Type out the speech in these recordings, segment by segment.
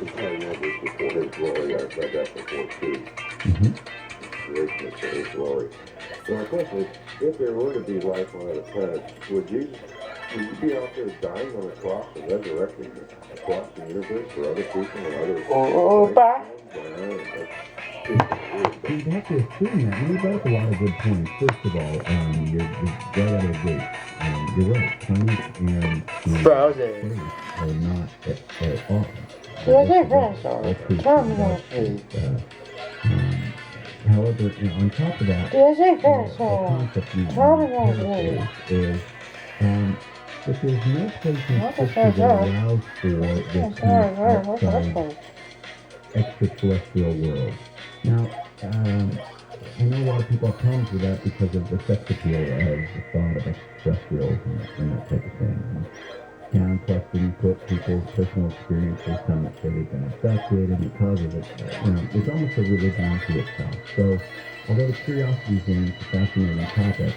We probably read this before his glory. I've read that before too. Creation for his glory. So my question is, if there were to be life on other planets, would you be out there dying on a cross and resurrecting across the universe for other people and other Opa! You'd have to assume that. You brought up a lot of good points. First of all, you're right out of the gate. You're right. Planets and Frozen. space are not at all. Terminal 3. However, on top of that, Terminal concept you paraphrase is that there's no place in Scripture that allows for this kind of outside extraterrestrial world. Now, I know a lot of people have problems with that because of the sex appeal of the thought of extraterrestrials and that type of thing. And plus, when you put people's personal experiences, some that say they've been abducted, and it causes it, it's almost a religion unto itself. So, although the curiosity is it's a fascinating topic,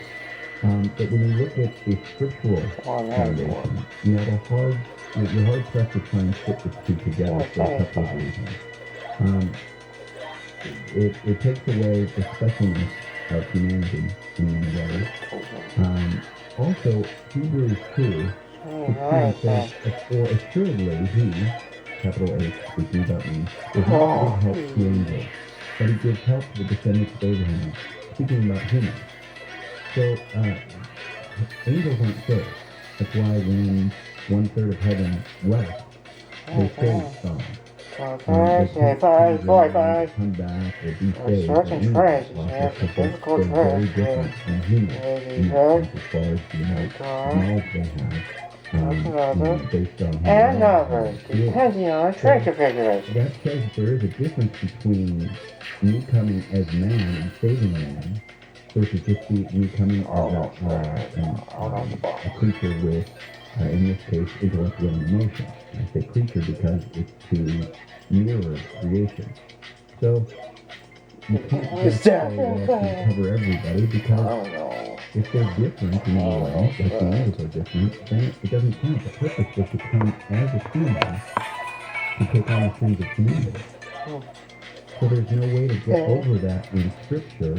but when you look at the scriptural foundation, you're hard pressed to try and put the two together for a couple of reasons. It takes away the specialness of humanity in many ways. Also, Hebrews 2 says, for assuredly he, capital H, speaking about me, does not give help to angels, but he gives help to the descendants of Abraham, speaking about humans. So, angels aren't saved. That's why when 1/3 of heaven left, they say God. Come back or be saved. They're very different from humans as far as the knowledge they have. Based on depending on train configuration. That says there is a difference between me coming as man and saving man versus just me coming as a creature with, in this case, intellectual and emotion. I say creature because it's to mirror creation. So you can't just cover everybody because if they're different in any way, like the angels are different, then it doesn't count. The purpose was to come as a human to take on the sins of humanity. So there's no way to get over that in Scripture.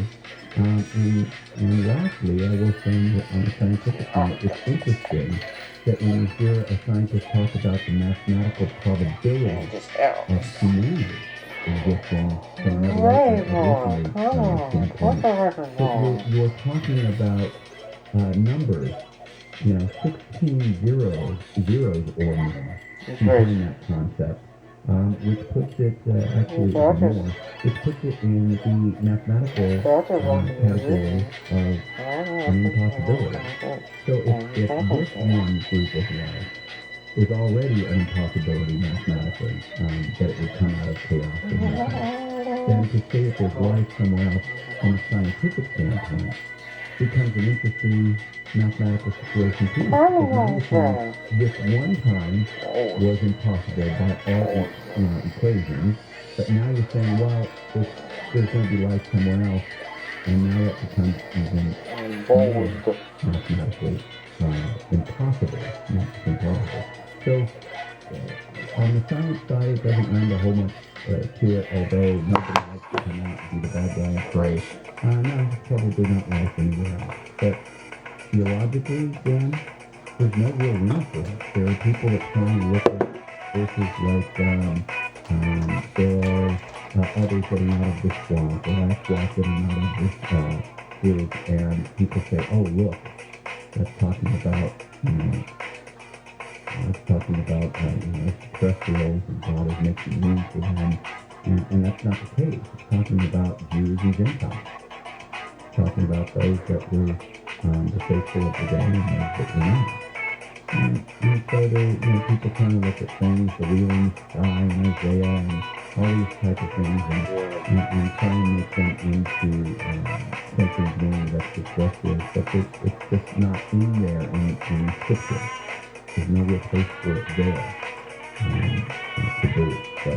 And lastly, I will say on the scientific front, it's interesting that when you hear a scientist talk about the mathematical probability of humanity existing from an evolutionary standpoint, you're talking about numbers, 16 zeros or more behind that concept, which puts it actually more. It puts it in the mathematical category of an impossibility. So if this one group of life is already an impossibility mathematically, that it would come out of chaos and nothing, then to say that there's life somewhere else from a scientific standpoint becomes an interesting mathematical situation too. Because this one time was impossible by all equations, but now you're saying, well, there's going to be life somewhere else, and now that becomes even more mathematically impossible, not impossible. So on the science side, it doesn't lend a whole much to it, although nobody likes to come out and be the bad guy and say, no, it's probably not life anywhere else. But theologically, then, there's no real room for it. There are people that try and look at verses like there are others that are not of this flock, the last flock that are not of this group, and people say, oh, look, that's talking about, extraterrestrials, and God is making room for them, and that's not the case. It's talking about Jews and Gentiles. It's talking about those that were the faithful of the day and those that were not. And so people trying to look at things, the wheeling sky and Isaiah and all these type of things, and try and make them into something new that's expressive, but it's just not in there in Scripture. There's no real place for it there to do it. So.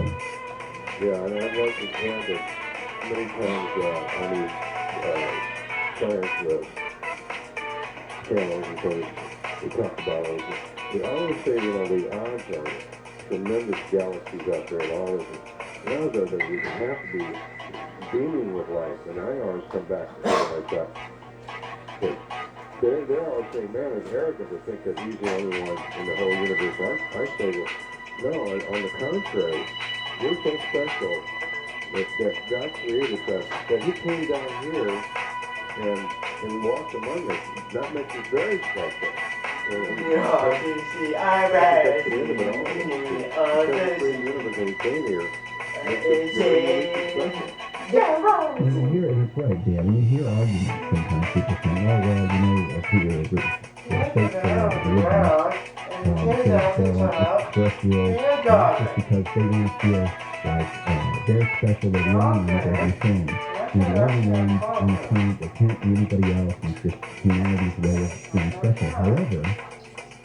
Yeah, and I'd like to add that many times on these science channels and things we talk about it. I always say, the odds are tremendous galaxies out there and all of them. Now that we have to be beaming with light, and I always come back to something like that. But they're always saying, man, it's arrogant to think that he's the only one in the whole universe. I say, well, no, on the contrary, we're so special that God created us, that he came down here and walked among us. That makes us very special. See, I That's the end of it all. Because the universe when he came here, And you hear it, it's right, Dan. You hear arguments sometimes, people saying, oh, well, you know, Peter, the states are original. Extraterrestrials, just because they want to feel like they're special, they're the only ones everything. And the only ones on the planet that can't be anybody else, and it's just humanity's way of being special. However,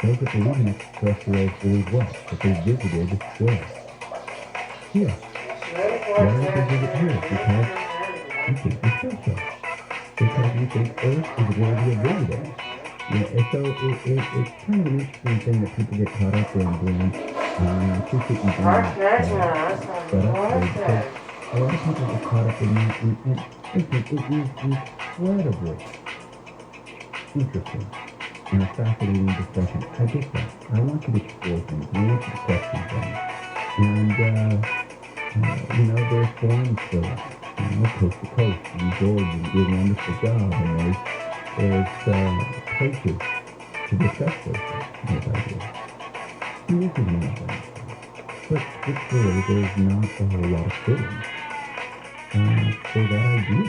those that believe in extraterrestrials believe what? That they visited where? Here. Why don't they visit here? Because you think you're special. Because you think Earth is worthy of visiting. And so it's kind of an interesting thing that people get caught up in, Glenn. I appreciate you doing that. But because a lot of people get caught up in that, and it is incredibly interesting and a fascinating discussion. I get that. I want you to explore things. I want you to question things. And, you know, there's forums for that. You know, coast to coast. And George did a wonderful job. And there's places to discuss those ideas. And this is one of them. But really, there's not a whole lot of footing for that idea.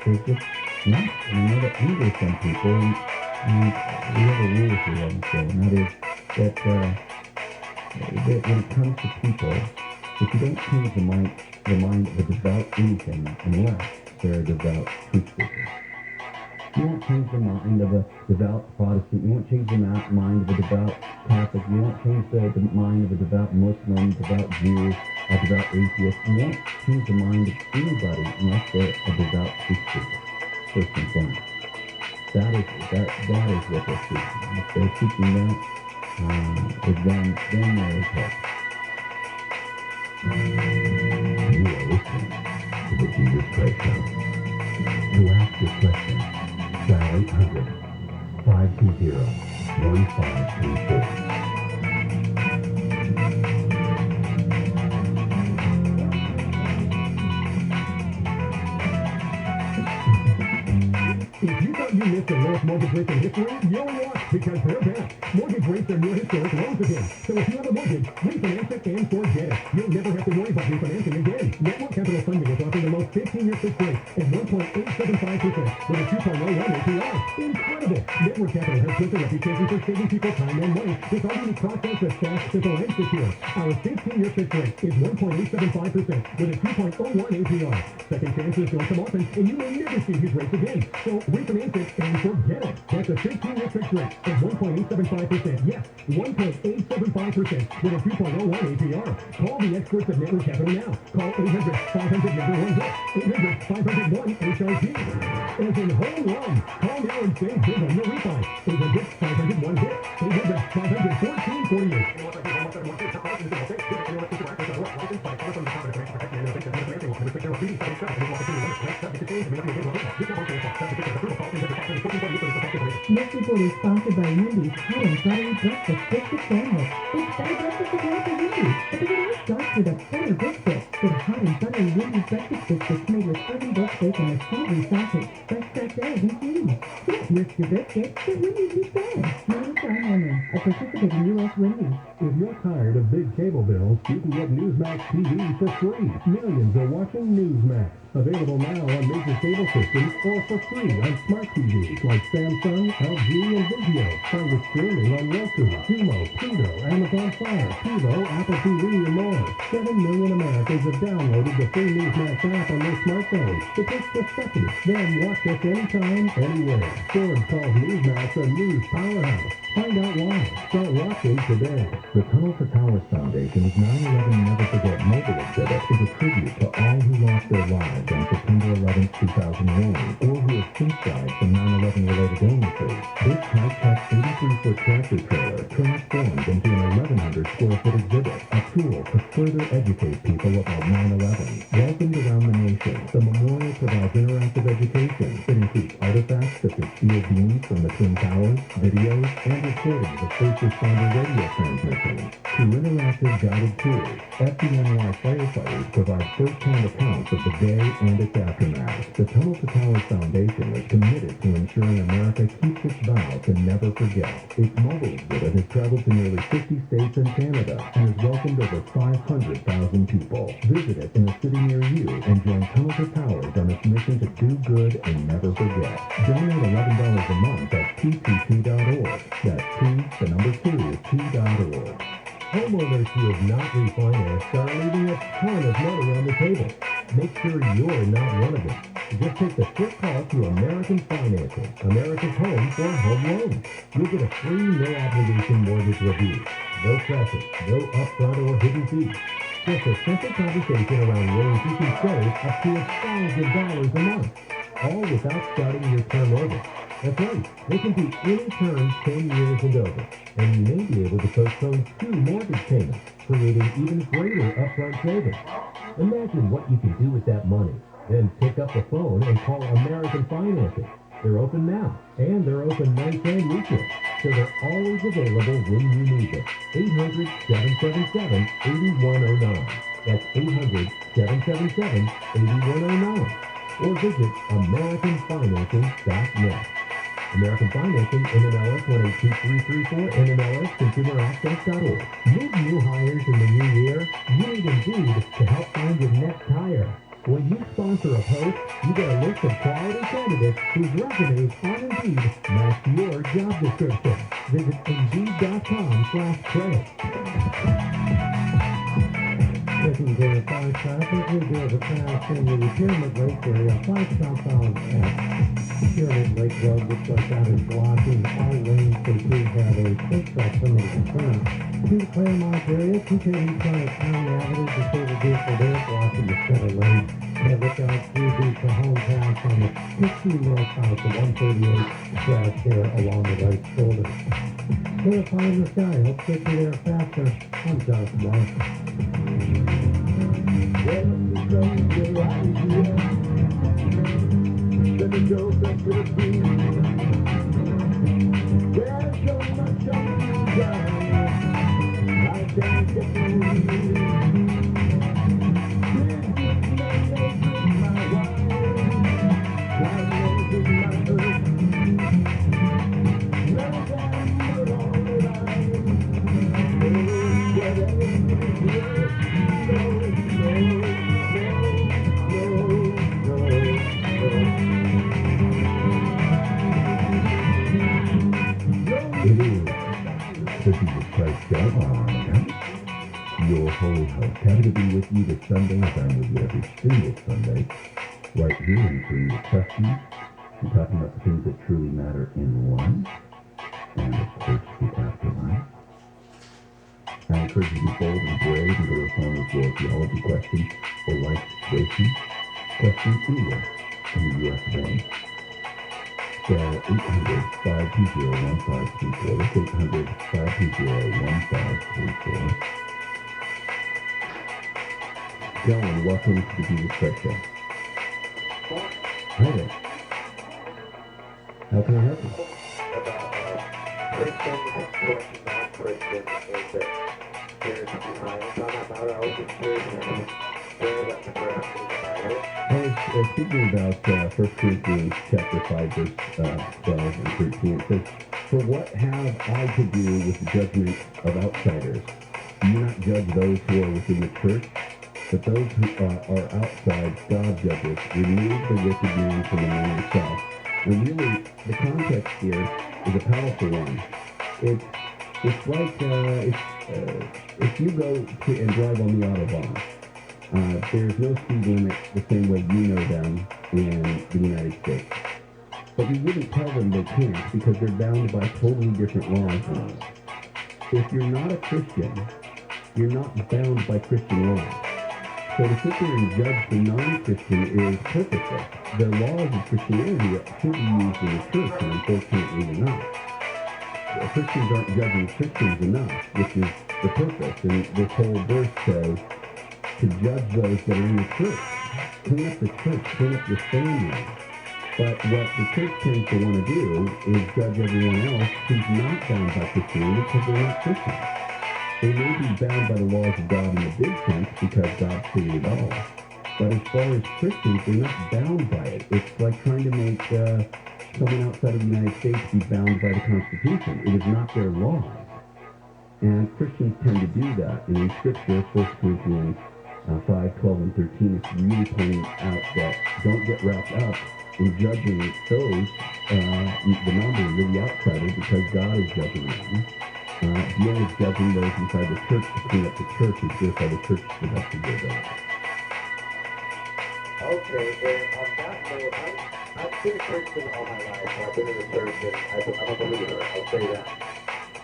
There's just not. And I know that angers some people, and we have a rule here, I would say, and that is that when it comes to people, if you don't change the mind of a devout anything unless they're a devout truth seeker. You won't change the mind of a devout Protestant. You won't change the mind of a devout Catholic. You won't change the mind of a devout Muslim, devout Jew, a devout atheist. You won't change the mind of anybody unless they're a devout truth seeker, first and foremost. That is what they're seeking. If they're seeking that, then there is hope. You are listening to the Jesus Christ Show. To ask your question, dial 800-520-1534. If you thought you missed the lowest mortgage rates in history, you're lost because they're back. Mortgage rates are near historic lows again. So if you have a mortgage, refinance it and forget it. You'll never have to worry about refinancing again. Network Capital Funding is offering the most 15-year fixed rate at 1.875% with a 2.01 APR. Incredible! Network Capital has built a reputation for saving people time and money with our unique process that's fast, simple, and secure. Our 15-year fixed rate is 1.875% with a 2.01 APR. Second chances don't come often, and you may never see these rates again. So refinance it and forget it. That's a 15-year fixed rate at 1.875%. Yes, 1.875% with a 2.01 APR. Call the experts at Network Capital now. Call 800-500-1-HIT. 800-500-1-HIT. As in home run. Call now and save big on your refi. 800-500-1-HIT. 800-500-1448. This report is sponsored by Wendy's hot and buttery breakfast biscuit sandwich. It's better breakfast with lots of Wendy's, but the day starts with a better biscuit. Get a hot and buttery Wendy's breakfast biscuits made with oven-baked bacon and savory sausage, fresh cracked egg, and cream. Don't risk your biscuit, but Wendy's instead. Melissa Henry, a participating U.S. Wendy's. If you're tired of big cable bills, you can get Newsmax TV for free. Millions are watching Newsmax. Available now on major cable systems or for free on smart TVs like Samsung, LG, and Vizio. Find it streaming on Roku, Xumo, Pluto, Amazon Fire, TiVo, Apple TV, and more. 7 million Americans have downloaded the free Newsmax app on their smartphones. It takes just seconds. Then watch us anytime, anywhere. Forbes calls Newsmax a news powerhouse. Find out why. Start watching today. The Tunnel to Towers Foundation's 9/11 Never Forget mobile exhibit is a tribute to all who lost their lives on September 11, 2001, or who have since died from 9/11 related illnesses. This high-tech 83-foot tractor trailer transformed into an 1,100 square foot exhibit, a tool to further educate people about 9/11. Welcomed around the nation, the memorial provides interactive education. It includes artifacts such as steel beams from the Twin Towers, videos, and recordings of first responder radio transmissions. Through interactive guided tours, FDNY firefighters provide first-hand accounts of the day and its aftermath. The Tunnel to Towers Foundation is committed to ensuring America keeps its vow to never forget. Its mobile exhibit has traveled to nearly 50 states and Canada and has welcomed over 500,000 people. Visit it in a city near you and join Tunnel to Towers on its mission to do good and never forget. Donate $11 a month at ttt.org. That's T2.org. Homeowners who have not refinanced are leaving a ton of money on the table. Make sure you're not one of them. Just take the quick call to American Financing, America's home for home loans. You'll get a free no-obligation mortgage review. No pressure, no upfront or hidden fees. Just a simple conversation around ways you can save up to $1,000 a month, all without starting your term over. That's right, they can do any term 10 years and over, and you may be able to postpone 2 mortgage payments, creating even greater upfront savings. Imagine what you can do with that money. Then pick up the phone and call American Financing. They're open now, and they're open nights and weekends, so they're always available when you need them. 800-777-8109. That's 800-777-8109. Or visit AmericanFinancing.net. American Financing, NMLS 182334, NMLSConsumerAccess.org. Need new hires in the new year? You need Indeed to help find your next hire. When you sponsor a post, you get a list of quality candidates whose resumes on Indeed match your job description. Visit Indeed.com/credit. Taking the 5 traffic, we do the pass in the pyramid lake area, 5 southbound at Pyramid Lake Road, which goes out is blocking all lanes, so please have a quick proximity concern. To the Claremont area, continue trying to County Avenue, disabled vehicle there, blocking the center lane. And look out through the hometown from the 15 north south to 138 crash there along the right shoulder. Clarifying the sky, hope to get you there faster. I'm Jonathan Mark. Well, the sun is right here. Let me go back to the beach. There's so much on the ground. I can't get through. Your whole health. Happy to be with you this Sunday, as I'm with you every single Sunday, right here answering your questions and talking about the things that truly matter in life, and of course the afterlife. I encourage you to be bold and brave and go to the phone with your theology questions or life situations, questions anywhere in the U.S. of A. Dial 800-520-1534. That's 800-520-1534. John, welcome to the Jesus Christ Show. Hi there. How can I help you? I was speaking about 1 Corinthians chapter 5, verse 12 and 13. It says, "For what have I to do with the judgment of outsiders? Do you not judge those who are within the church? But those who are outside, God judges. Remove the wicked man from among yourself." And really, the context here is a powerful one. It's like if you go to and drive on the Autobahn, there's no speed limit the same way you know them in the United States. But you wouldn't tell them they can't because they're bound by totally different laws. If you're not a Christian, you're not bound by Christian laws. So to sit there and judge the non-Christian is purposeless. The laws of Christianity should be used in the church, and unfortunately they're not. Christians aren't judging Christians enough, which is the purpose. And this whole verse says to judge those that are in the church. Clean up the church, clean up your family. But what the church tends to want to do is judge everyone else who's not bound by Christianity because they're not Christians. They may be bound by the laws of God in the big sense because God created all. But as far as Christians, they're not bound by it. It's like trying to make someone outside of the United States be bound by the Constitution. It is not their law. And Christians tend to do that. And in Scripture, 1 Corinthians 5, 12, and 13, it's really pointing out that don't get wrapped up in judging those, the non-believer, the outsider, because God is judging them. Deal with judging those inside the church to clean up the church and purify the church to the best of their ability. Okay, and on that note, I've been a Christian all my life. I've been in the church, and I'm a believer, I'll say that.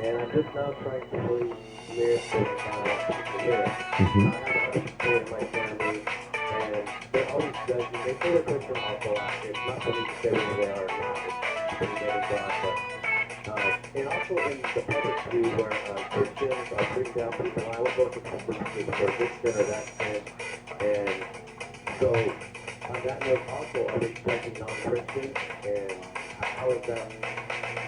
And I'm just now trying to really live what God wants me to live. I have other people in my family, and they're always judging. They say they're Christian also. It's not for me to say whether they are or not. It's for the name of God, but and also in the public view where Christians are putting down people. I would go to companies for this sin or that sin. And so, on that note, also, are they judging non-Christians? And how is that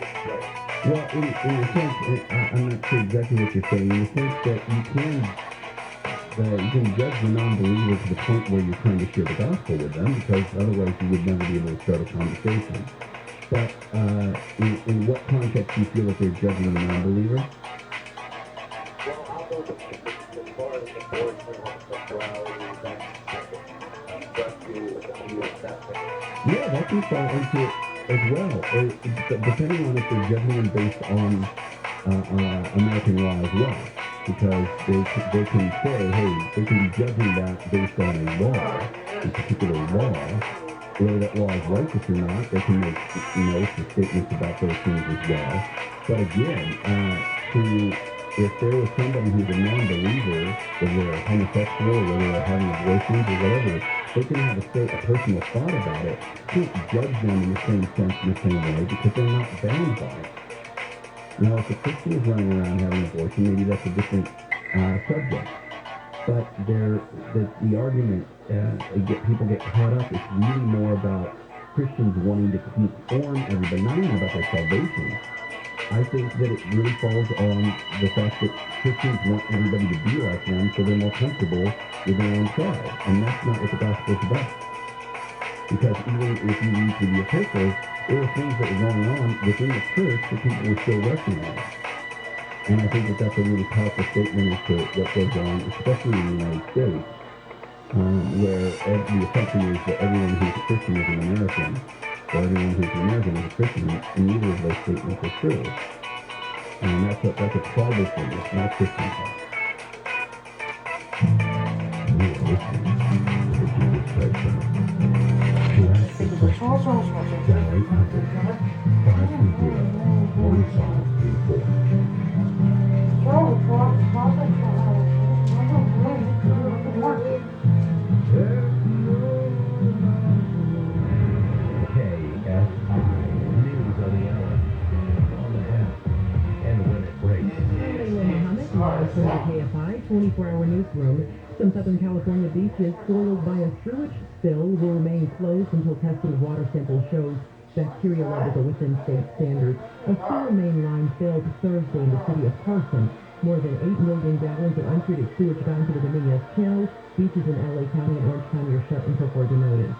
displayed? Well, in a sense, I'm not sure exactly what you're saying. In the sense that you can judge the non-believer to the point where you're trying to share the gospel with them, because otherwise you would never be able to start a conversation. But in what context do you feel that they're judging the non-believer? Well, I'll go as far as abortion, homosexuality, that type of that thing. Yeah, that can fall into it as well, depending on if they're judging them based on American law as well. Because they can say, hey, they can be judging that based on a law, a particular law. Whether that law is righteous or not, they can make notes or statements about those things as well. But again, if there was somebody who's a non-believer, whether they're homosexual or whether they're having abortions or whatever, they can have a personal thought about it. You can't judge them in the same sense, in the same way, because they're not bound by it. Now, if a Christian is running around having abortion, maybe that's a different subject. But the argument, people get caught up, it's really more about Christians wanting to conform everybody, not even about their salvation. I think that it really falls on the fact that Christians want everybody to be like them so they're more comfortable with their own tribe. And that's not what the gospel is about. Because even if you read through the epistles, there were things that were going on within the church that people were still wrestling with. And I think that that's a really powerful statement as to what goes on, especially in the United States, where the assumption is that everyone who's a Christian is an American, or everyone who's an American is a Christian, and neither of those statements are true. And that's a tribal thing, it's not a Christian thing. You are listening to the Jesus Christ Show. To ask a question, dial 800 520 1534. From the KFI 24-hour newsroom, some Southern California beaches soiled by a sewage spill will remain closed until testing of water samples shows bacteria levels are within state standards. A sewer main line failed Thursday in the city of Carson. More than 8 million gallons of untreated sewage bound to the Dominguez Channel. Beaches in LA County and Orange County are shut until further notice.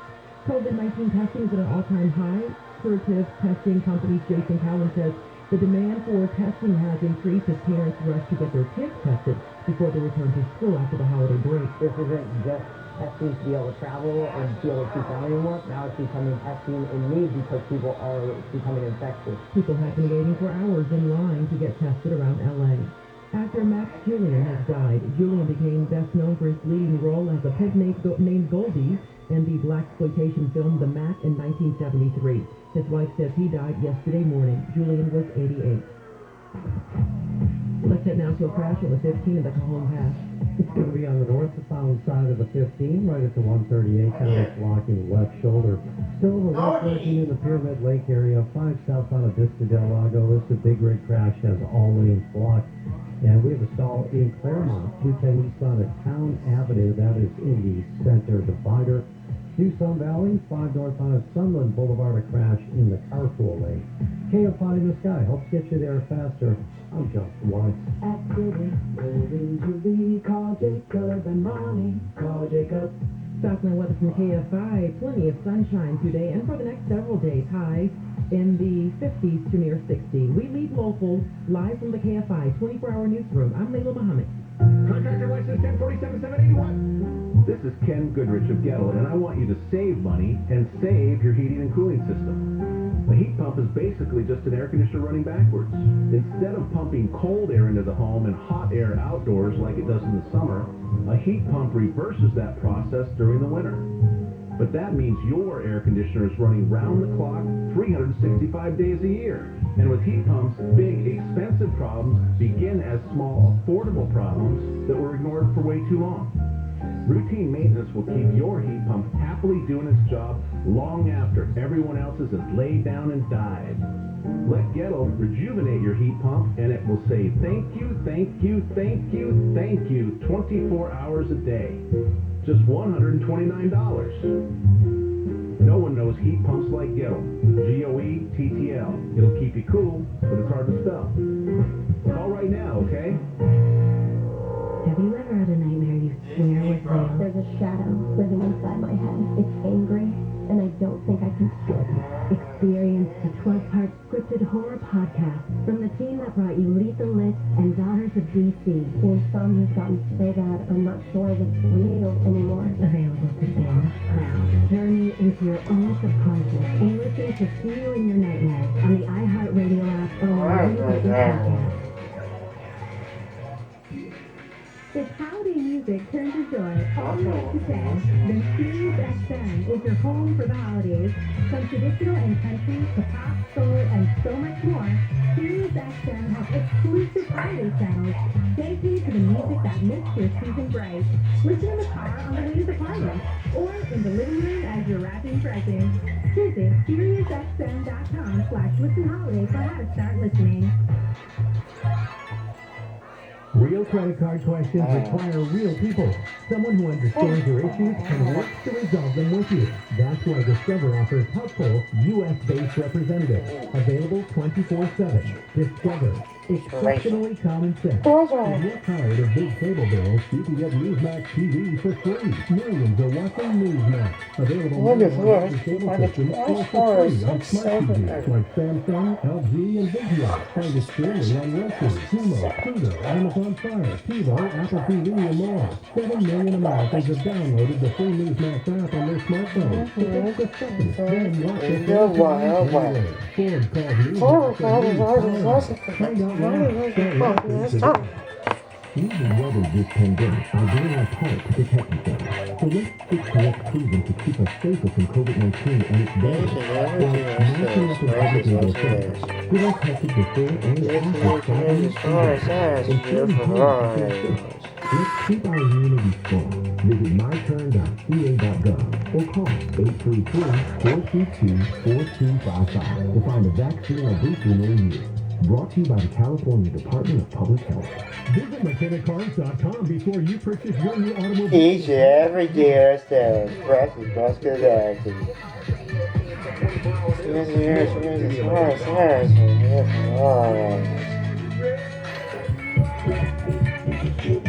COVID-19 testing is at an all-time high. Curative testing company Jason Cowan says the demand for testing has increased as parents rush to get their kids tested before they return to school after the holiday break. This isn't just testing to be able to travel and be able to see family anymore. Now it's becoming testing in need because people are becoming infected. People have been waiting for hours in line to get tested around LA. Actor Max Julian has died. Julian became best known for his leading role as a pet named Goldie in the blaxploitation film The Mat in 1973. His wife says he died yesterday morning. Julian was 88. Let's head now to a crash on the 15 in the Cajon Pass. It's going to be on the northbound side of the 15, right at the 138 county block in the left shoulder. Still overweight working in the Pyramid Lake area, 5 south on of Vista del Lago. This is a big rig crash, has all lanes blocked. And we have a stall in Claremont, 210 eastbound at Town Avenue. That is in the center divider. New Sun Valley, 5 northbound of Sunland Boulevard, a crash in the carpool lane. Kfi in the sky helps get you there faster. I'm Justin White. Accident, moving to the call Jacob and Ronnie. Call Jacob. Stockman weather from KFI. Plenty of sunshine today and for the next several days. Highs in the 50s to near 60. We lead local live from the KFI 24-hour newsroom. I'm Layla Muhammad. Contractor license 1047-781. This is Ken Goodrich of Gettle, and I want you to save money and save your heating and cooling system. A heat pump is basically just an air conditioner running backwards. Instead of pumping cold air into the home and hot air outdoors like it does in the summer, a heat pump reverses that process during the winter. But that means your air conditioner is running round the clock 365 days a year. And with heat pumps, big, expensive problems begin as small, affordable problems that were ignored for way too long. Routine maintenance will keep your heat pump happily doing its job long after everyone else's has laid down and died. Let Gettle rejuvenate your heat pump, and it will say thank you, thank you, thank you, thank you 24 hours a day. Just $129. No one knows heat pumps like Gettle. G-O-E-T-T-L. It'll keep you cool, but it's hard to spell. Call right now, okay? Have you ever had a nightmare you swear was real? There's a shadow living inside my head. It's angry, and I don't think I can stand it. Experience the 12-part scripted horror podcast from the team that brought you Lethal Lit and Daughters of DC. The insomnia's gotten so bad, I'm not sure what's real anymore. Available to binge now. Journey into your own subconscious and listen to See You in Your Nightmares on the iHeartRadio app or wherever you get your podcasts. If howdy music turns your joy all the way to 10, then Sirius XM is your home for the holidays. From traditional and country to pop, soul, and so much more, Sirius XM has exclusive holiday channels dedicated to the music that makes your season bright. Listen in the car on the way to the party, or in the living room as you're wrapping presents. Visit SiriusXM.com/listenholiday for how to start listening. Real credit card questions require real people. Someone who understands your issues and works to resolve them with you. That's why Discover offers helpful, U.S.-based representatives. Available 24/7. Discover. Exceptionally common sense. If you're tired of big cable bills, you can get Newsmax TV for free. Millions are watching Newsmax. Available now on the cable system or for free on smart TVs like Samsung, LG, and Vizio. Find it streaming on Roku, Sumo, Pluto, Amazon Fire, TiVo, Apple TV, and more. 7 million Americans have downloaded the free Newsmax app on their smartphones. It takes a second, then watch it anywhere. Ford calls Newsmax. Find out why. We've weathered this pandemic by doing our part to protect themselves. So let's stick to what's proven to keep us safer from COVID-19 and its damage. Like matching up with everything goes first. Get us tested before and after Let's keep our immunity strong. Visit myturn.ca.gov or call 833-422-4255 to find a vaccine or booster near you. Brought to you by the California Department of Public Health. Visit McKennaCars.com before you purchase your new automobile. Each and every year stands practice basket action. Yes.